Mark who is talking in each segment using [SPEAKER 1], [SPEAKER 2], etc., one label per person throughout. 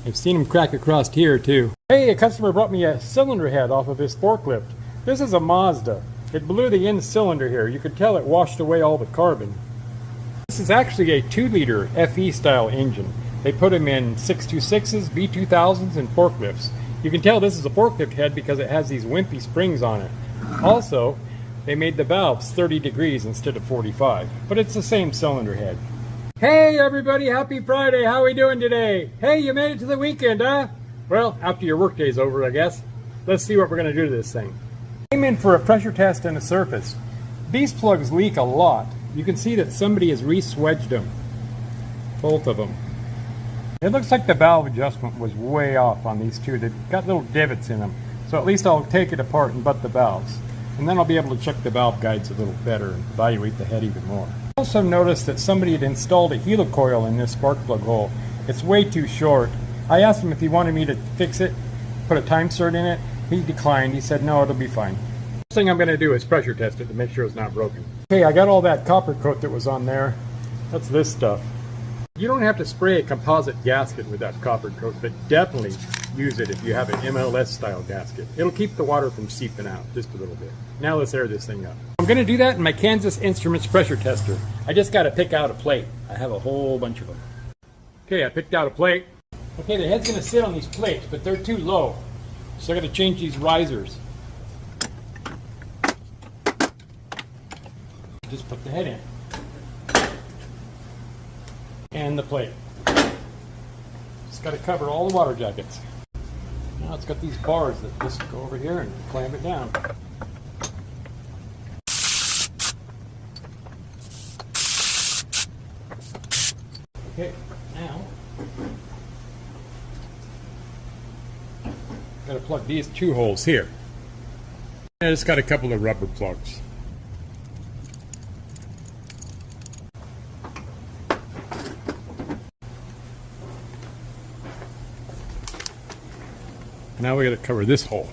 [SPEAKER 1] I've seen them crack across here too. Hey, a customer brought me a cylinder head off of his forklift. This is a Mazda. It blew the end cylinder here. You could tell it washed away all the carbon. This is actually a 2-liter FE style engine. They put them in 626s, B2000s, and forklifts. You can tell this is a forklift head because it has these wimpy springs on it. Also, they made the valves 30 degrees instead of 45, but it's the same cylinder head. Hey everybody, happy Friday. How are we doing today? Hey, you made it to the weekend, huh? Well, after your work day's over, I guess. Let's see what we're going to do to this thing. Came in for a pressure test and a surface. These plugs leak a lot. You can see that somebody has re-swedged them. Both of them. It looks like the valve adjustment was way off on these two. They've got little divots in them. So at least I'll take it apart and butt the valves. And then I'll be able to check the valve guides a little better and evaluate the head even more. I also noticed that somebody had installed a helicoil in this spark plug hole. It's way too short. I asked him if he wanted me to fix it, put a time cert in it. He declined. He said, no, it'll be fine. First thing I'm going to do is pressure test it to make sure it's not broken. Okay, I got all that copper coat that was on there. That's this stuff. You don't have to spray a composite gasket with that copper coat, but definitely use it if you have an MLS style gasket. It'll keep the water from seeping out just a little bit. Now let's air this thing up. I'm going to do that in my Kansas Instruments pressure tester. I just got to pick out a plate. I have a whole bunch of them. Okay, I picked out a plate. Okay, the head's going to sit on these plates, but they're too low. So I got to change these risers. Just put the head in. And the plate. Just got to cover all the water jackets. Now it's got these bars that just go over here and clamp it down. Okay, now got to plug these two holes here. And it's got a couple of rubber plugs. Now we got to cover this hole.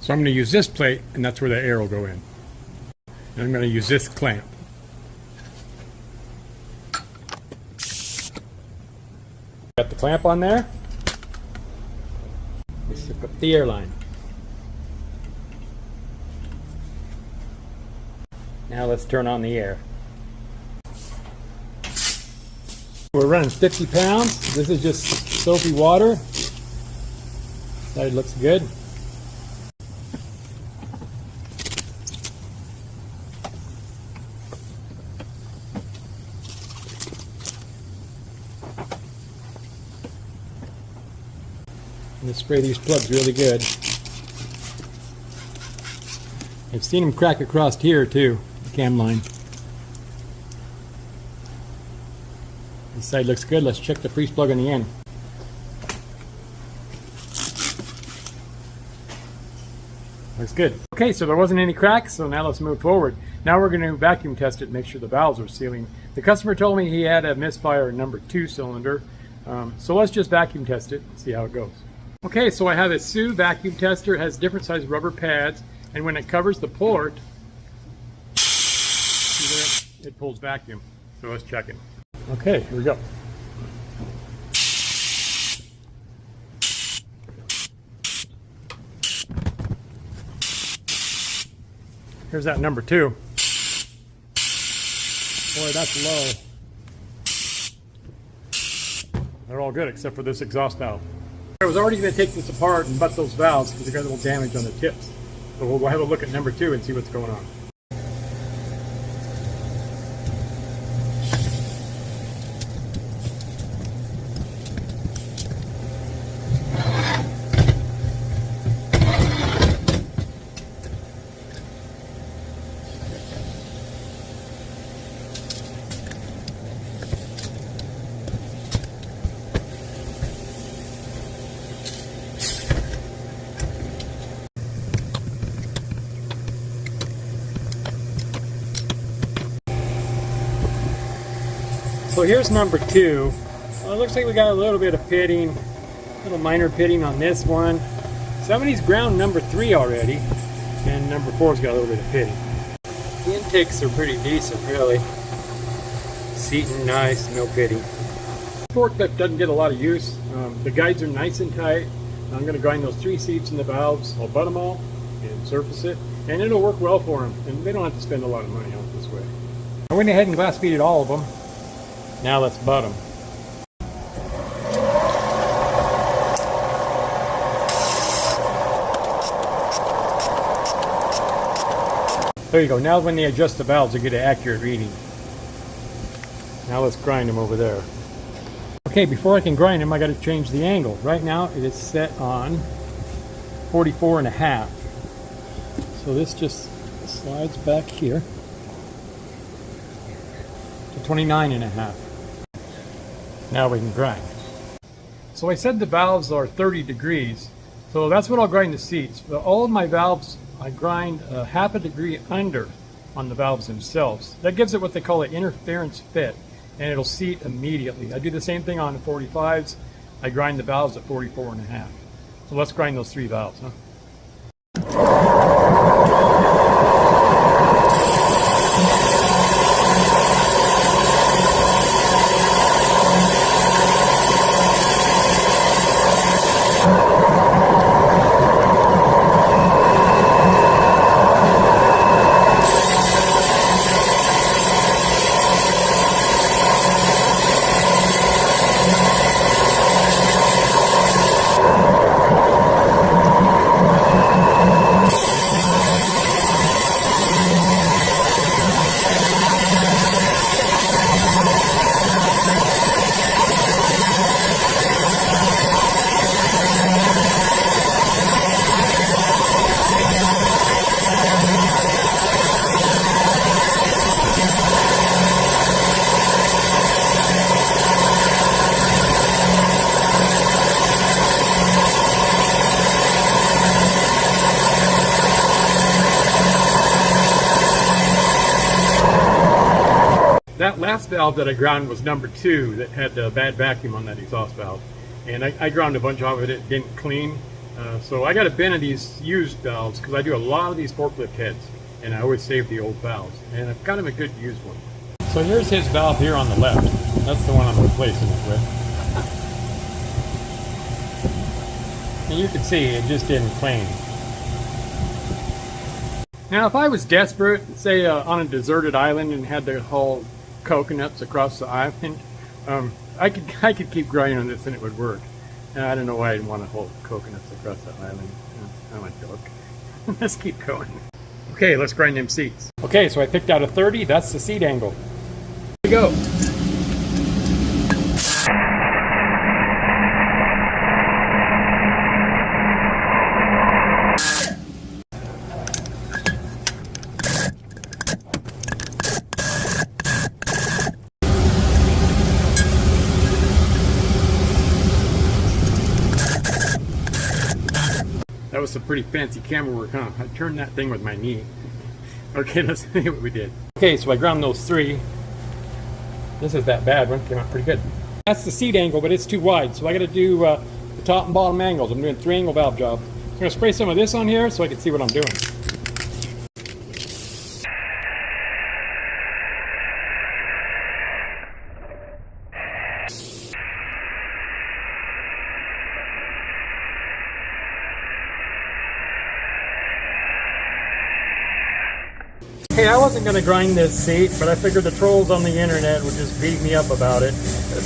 [SPEAKER 1] So I'm going to use this plate, and that's where the air will go in. And I'm going to use this clamp. Got the clamp on there. Let's hook up the air line. Now let's turn on the air. We're running 50 pounds. This is just soapy water. Side looks good. I'm going to spray these plugs really good. I've seen them crack across here too, the cam line. This side looks good. Let's check the freeze plug on the end. Looks good. Okay, so there wasn't any cracks, so now let's move forward. Now we're going to vacuum test it and make sure the valves are sealing. The customer told me he had a misfire number 2 cylinder, so let's just vacuum test it and see how it goes. Okay, so I have a Sioux vacuum tester. It has different size rubber pads, and when it covers the port, see there, it pulls vacuum. So let's check it. Okay, here we go. Here's that number 2. Boy, that's low. They're all good except for this exhaust valve. I was already going to take this apart and butt those valves because they got a little damage on the tips. So we'll have a look at number 2 and see what's going on. So here's number 2. Well, it looks like we got a little bit of pitting, little minor pitting on this one. Somebody's ground number 3 already, and number 4's got a little bit of pitting. The intakes are pretty decent, really. Seating nice, no pitting. Forklift doesn't get a lot of use. The guides are nice and tight. I'm going to grind those 3 seats and the valves. I'll butt them all and surface it, and it'll work well for them, and they don't have to spend a lot of money on it this way. I went ahead and glass beaded all of them. Now let's butt them. There you go. Now when they adjust the valves, they get an accurate reading. Now let's grind them over there. Okay, before I can grind them, I got to change the angle. Right now it is set on 44.5. So this just slides back here to 29.5. Now we can grind. So I said the valves are 30 degrees. So that's what I'll grind the seats. But all of my valves, I grind a half a degree under on the valves themselves. That gives it what they call an interference fit, and it'll seat immediately. I do the same thing on the 45s. I grind the valves at 44.5. So let's grind those 3 valves, huh? That last valve that I ground was number 2 that had a bad vacuum on that exhaust valve. And I ground a bunch of it, it didn't clean. So I got a bin of these used valves because I do a lot of these forklift heads. And I always save the old valves. And I've got him a good used one. So here's his valve here on the left. That's the one I'm replacing it with. And you can see it just didn't clean. Now if I was desperate, say on a deserted island and had to haul coconuts across the island, I could keep grinding on this and it would work. And I don't know why I'd want to haul coconuts across the island. I'm a joke. Let's keep going. Okay, let's grind them seats. Okay, so I picked out a 30. That's the seat angle. Here we go. That was some pretty fancy camera work, huh? I turned that thing with my knee. Okay, let's see what we did. Okay, so I ground those 3. This is that bad one, came out pretty good. That's the seat angle, but it's too wide, so I gotta do the top and bottom angles. I'm doing 3-angle valve job. I'm gonna spray some of this on here so I can see what I'm doing. Hey, I wasn't going to grind this seat, but I figured the trolls on the internet would just beat me up about it.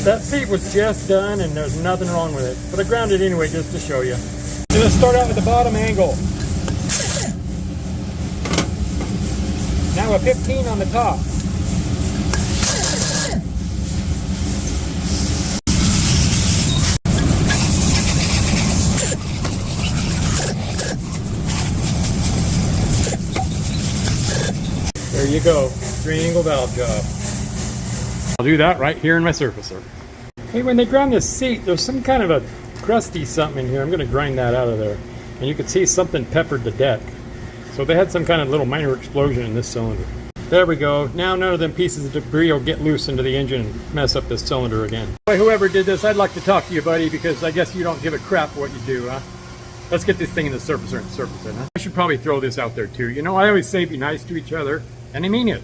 [SPEAKER 1] That seat was just done and there's nothing wrong with it. But I ground it anyway just to show you. So let's start out with the bottom angle. Now a 15 on the top. There you go, 3-angle valve job. I'll do that right here in my surfacer. Hey, when they ground this seat, there's some kind of a crusty something in here. I'm going to grind that out of there. And you can see something peppered the deck. So they had some kind of little minor explosion in this cylinder. There we go. Now none of them pieces of debris will get loose into the engine and mess up this cylinder again. Boy, whoever did this, I'd like to talk to you, buddy, because I guess you don't give a crap what you do, huh? Let's get this thing in the surfacer and surface it, huh? I should probably throw this out there too. You know, I always say be nice to each other, and I mean it.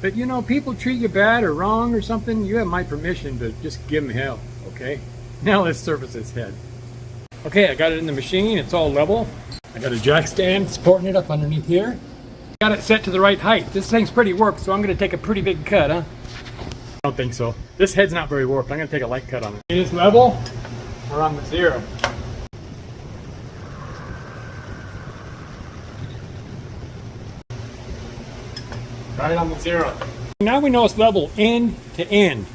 [SPEAKER 1] But you know, people treat you bad or wrong or something, you have my permission to just give them hell, Okay, now let's surface this head. Okay, I got it in the machine, it's all level. I got a jack stand supporting it up underneath here. Got it set to the right height. This thing's pretty warped, so I'm gonna take a pretty big cut, huh? I don't think so. This head's not very warped. I'm gonna take a light cut on it. It is level, we're on the 0. Right on the 0. Now we know it's level end to end.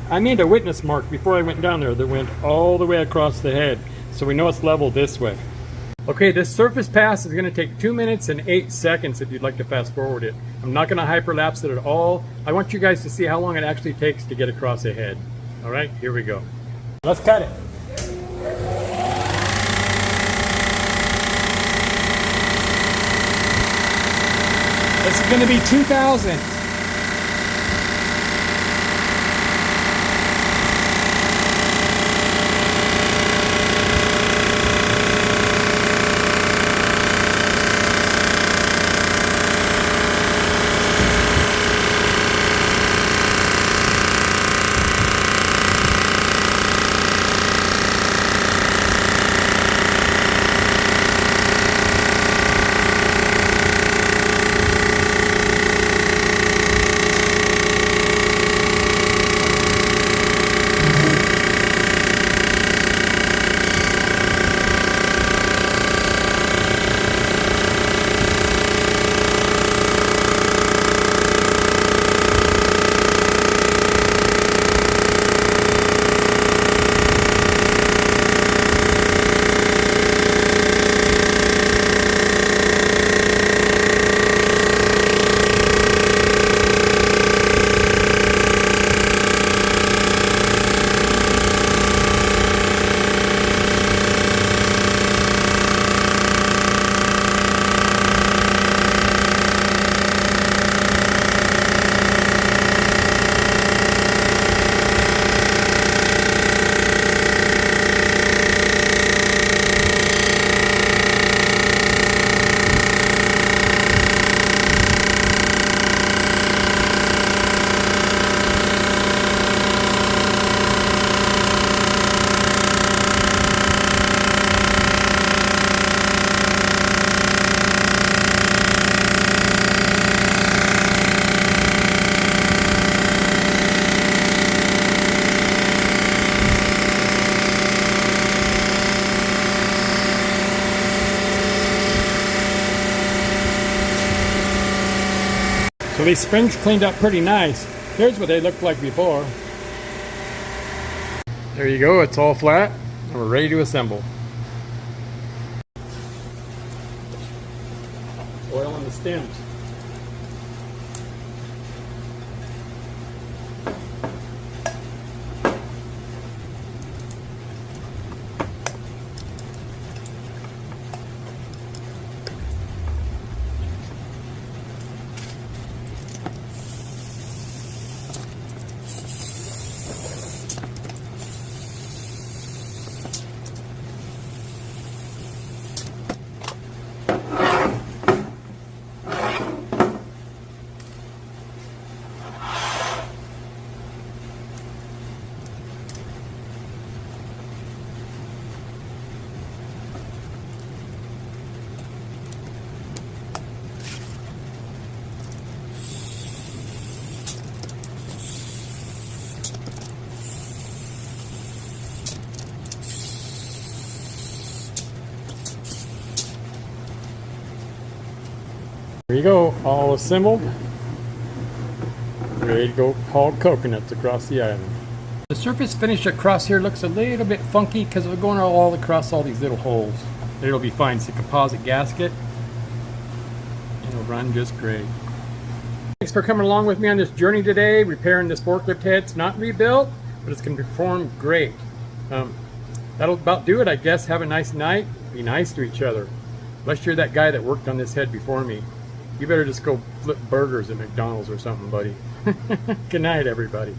[SPEAKER 1] I made a witness mark before I went down there that went all the way across the head, so we know it's level this way. Okay, this surface pass is going to take 2 minutes and 8 seconds if you'd like to fast forward it. I'm not going to hyperlapse it at all. I want you guys to see how long it actually takes to get across a head. All right, here we go. Let's cut it. This is going to be 2,000. So these springs cleaned up pretty nice. Here's what they looked like before. There you go, it's all flat and we're ready to assemble. Oil on the stems. There you go, all assembled. Ready to go haul coconuts across the island. The surface finish across here looks a little bit funky because we're going all across all these little holes. It'll be fine. It's a composite gasket. It'll run just great. Thanks for coming along with me on this journey today, repairing this forklift head. It's not rebuilt, but it's going to perform great. That'll about do it, I guess. Have a nice night. Be nice to each other. Unless you're that guy that worked on this head before me. You better just go flip burgers at McDonald's or something, buddy. Good night, everybody.